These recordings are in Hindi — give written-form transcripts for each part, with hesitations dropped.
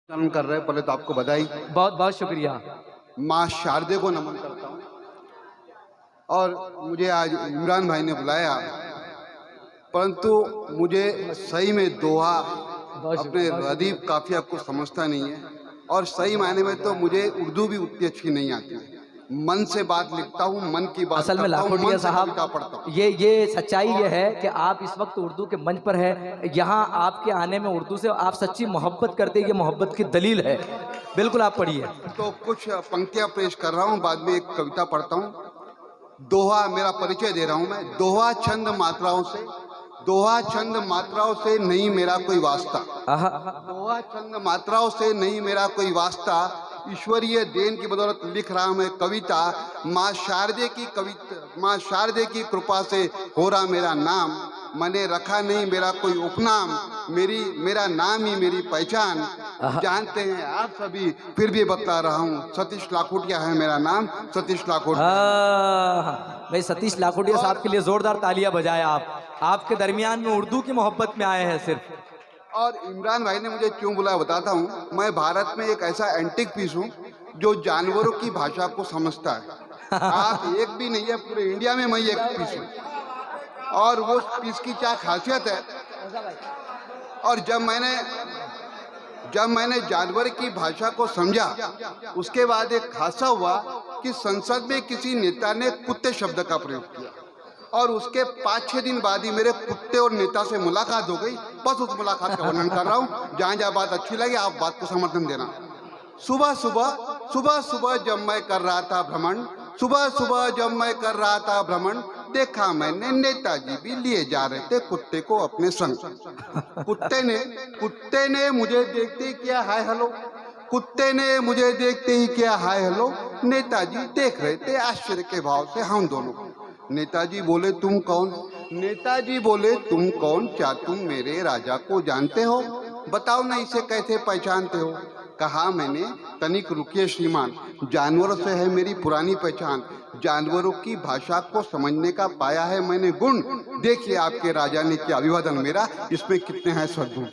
नमन कर रहे हैं। पहले तो आपको बधाई। बहुत बहुत शुक्रिया। माँ शारदे को नमन करता हूँ। और मुझे आज इमरान भाई ने बुलाया, परंतु मुझे सही में दोहा अपने रदीफ काफिया को समझता नहीं है, और सही मायने में तो मुझे उर्दू भी उतनी अच्छी नहीं आती है। मन से बात लिखता हूँ, मन की बात असल में करता हूँ, लाखोटिया मन से साहब, कविता पढ़ता हूँ। ये सच्चाई ये है कि आप इस वक्त उर्दू के मंच पर है। यहाँ आपके आने में उर्दू से आप सच्ची मोहब्बत करते हैं, ये मोहब्बत की दलील है। बिल्कुल आप पढ़िए। तो कुछ पंक्तियां पेश कर रहा हूँ, बाद में एक कविता पढ़ता हूँ। दोहा मेरा परिचय दे रहा हूँ मैं। दोहा छंद मात्राओं से, दोहा छंद मात्राओं से नहीं मेरा कोई वास्ता। दोहा छंद मात्राओं से नहीं मेरा कोई वास्ता, ईश्वरीय देन की बदौलत लिख रहा मैं कविता। माँ शारदे की कविता, माँ शारदे की कृपा से हो रहा मेरा नाम। मैंने रखा नहीं मेरा कोई उपनाम, मेरा नाम ही मेरी पहचान। जानते हैं आप सभी, फिर भी बता रहा हूँ, सतीश लाखोटिया है मेरा नाम, सतीश लाखोटिया। भाई सतीश लाखोटिया साहब के लिए जोरदार तालियां बजाए। आपके दरमियान में उर्दू की मोहब्बत में आए हैं सिर्फ। और इमरान भाई ने मुझे क्यों बुलाया बताता हूँ। मैं भारत में एक ऐसा एंटिक पीस हूँ जो जानवरों की भाषा को समझता है। आप एक भी नहीं है, पूरे इंडिया में मैं एक पीस हूँ। और वो पीस की क्या खासियत है, और जब मैंने जानवर की भाषा को समझा, उसके बाद एक हादसा हुआ कि संसद में किसी नेता ने कुत्ते शब्द का प्रयोग किया, और उसके 5-6 दिन बाद ही मेरे कुत्ते और नेता से मुलाकात हो गई। बस उस मुलाकात का वर्णन कर रहा हूँ। जहाँ जहाँ बात अच्छी लगी आप बात को समर्थन देना। सुबह सुबह जब मैं कर रहा था भ्रमण, सुबह सुबह जब मैं कर रहा था भ्रमण, देखा मैंने नेताजी भी लिए जा रहे थे कुत्ते को अपने संग। कुत्ते ने मुझे देखते ही किया हाय हेलो, कुत्ते ने मुझे देखते ही किया हाय हेलो। नेताजी देख रहे थे आश्चर्य के भाव से हम दोनों को। नेताजी बोले तुम कौन? नेताजी बोले तुम कौन? क्या तुम मेरे राजा को जानते हो? बताओ ना इसे कैसे पहचानते हो? कहा मैंने, तनिक रुकिए श्रीमान, जानवरों से है मेरी पुरानी पहचान। जानवरों की भाषा को समझने का पाया है मैंने गुण। देखिए आपके राजा ने किया अभिवादन मेरा, इसमें कितने हैं सद्गुण।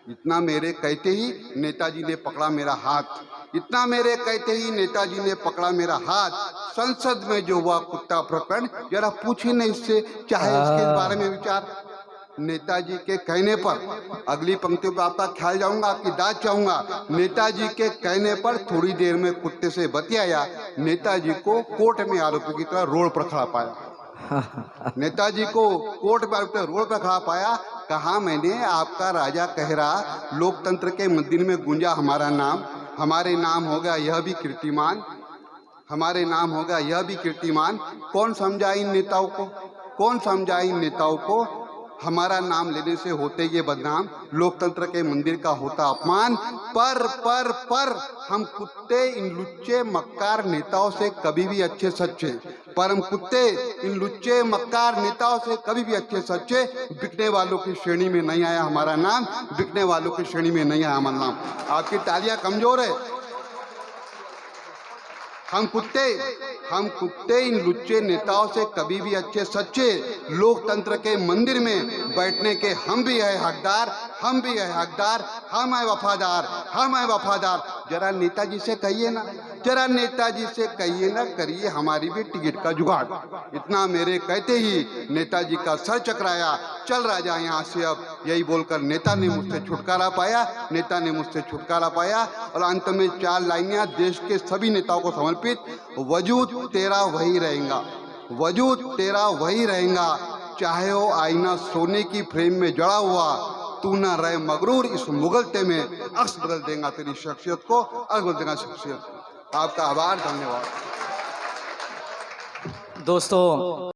इतना मेरे कहते ही नेताजी ने पकड़ा मेरा हाथ, इतना मेरे कहते ही नेताजी ने पकड़ा मेरा हाथ। संसद में जो हुआ कुत्ता प्रकरण, जरा पूछिए न इससे, चाहे इसके बारे में विचार। नेताजी के कहने पर, अगली पंक्तियों पर आपका ख्याल जाऊंगा, आपकी दाद चाहूंगा। नेताजी के कहने पर थोड़ी देर में कुत्ते से बतियाया। नेताजी को कोर्ट में आरोपी की तरह रोड पर खड़ा पाया। नेताजी को कोर्ट में आरोपी रोड पर खड़ा पाया। कहा मैंने, आपका राजा कह रहा लोकतंत्र के मंदिर में गूंजा हमारा नाम, हमारे नाम होगा यह भी कीर्तिमान, हमारे नाम होगा यह भी कीर्तिमान। कौन समझा इन नेताओं को, कौन समझा इन नेताओं को, हमारा नाम लेने से होते ये बदनाम, लोकतंत्र के मंदिर का होता अपमान। पर हम कुत्ते इन लुच्चे मक्कार नेताओं से कभी भी अच्छे सच्चे, पर हम कुत्ते इन लुच्चे मक्कार नेताओं से कभी भी अच्छे सच्चे। बिकने वालों की श्रेणी में नहीं आया हमारा नाम, बिकने वालों की श्रेणी में नहीं आया हमारा नाम। आपकी तालियां कमजोर है। हम कुत्ते इन लुच्चे नेताओं से कभी भी अच्छे सच्चे, लोकतंत्र के मंदिर में बैठने के हम भी है हकदार, हम भी है हकदार, हम है वफादार, हम है वफादार। जरा नेताजी से कहिए ना, जरा नेताजी से कहिए ना, करिए हमारी भी टिकट का जुगाड़। इतना मेरे कहते ही नेताजी का सर चकराया। चल राजा यहाँ से अब, यही बोलकर नेता ने मुझसे छुटकारा पाया, नेता ने मुझसे छुटकारा पाया। और अंत में 4 लाइनें देश के सभी नेताओं को समर्पित। वजूद तेरा वही रहेगा, वजूद तेरा वही रहेगा, चाहे हो आईना सोने की फ्रेम में जड़ा हुआ, तू ना रहे मगरूर इस मुगलते में, अक्स बदल देगा तेरी शख्सियत को, अक्स बदल देगा शख्सियत। आपका आभार, धन्यवाद दोस्तों।